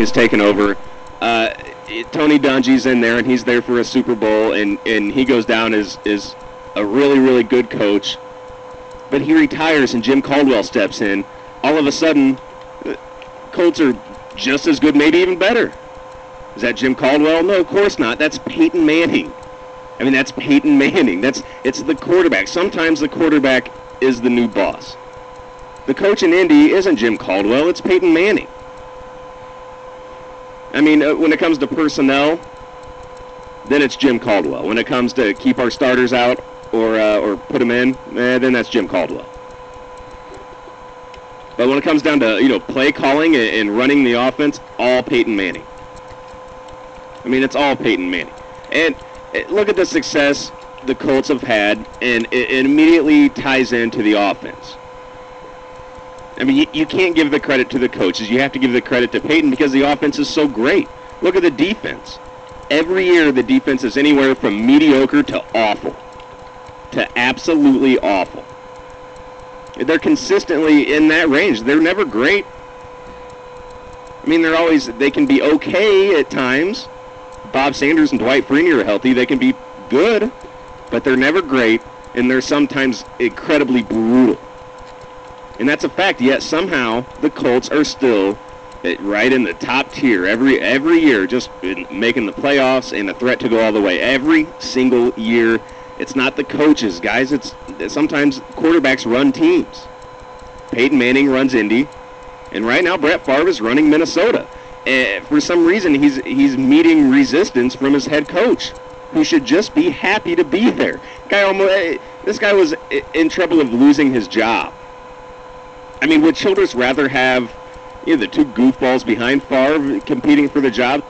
has taken over. Tony Dungy's in there, and he's there for a Super Bowl, and he goes down as a really, really good coach. But he retires, and Jim Caldwell steps in. All of a sudden, Colts are just as good, maybe even better. Is that Jim Caldwell? No, of course not. That's Peyton Manning. I mean, that's Peyton Manning. It's the quarterback. Sometimes the quarterback is the new boss. The coach in Indy isn't Jim Caldwell. It's Peyton Manning. I mean, when it comes to personnel, then it's Jim Caldwell. When it comes to keep our starters out or put them in, then that's Jim Caldwell. But when it comes down to play calling and running the offense, all Peyton Manning. I mean, it's all Peyton Manning. And look at the success the Colts have had, and it immediately ties into the offense. I mean, you can't give the credit to the coaches. You have to give the credit to Peyton because the offense is so great. Look at the defense. Every year the defense is anywhere from mediocre to awful, to absolutely awful. They're consistently in that range. They're never great. I mean, they can be okay at times. Bob Sanders and Dwight Freeney are healthy. They can be good, but they're never great, and they're sometimes incredibly brutal. And that's a fact, yet somehow the Colts are still right in the top tier every year, just making the playoffs and a threat to go all the way. Every single year. It's not the coaches, guys. It's sometimes quarterbacks run teams. Peyton Manning runs Indy, and right now Brett Favre is running Minnesota. For some reason, he's meeting resistance from his head coach, who should just be happy to be there. This guy was in trouble of losing his job. I mean, would Childress rather have the two goofballs behind Favre competing for the job?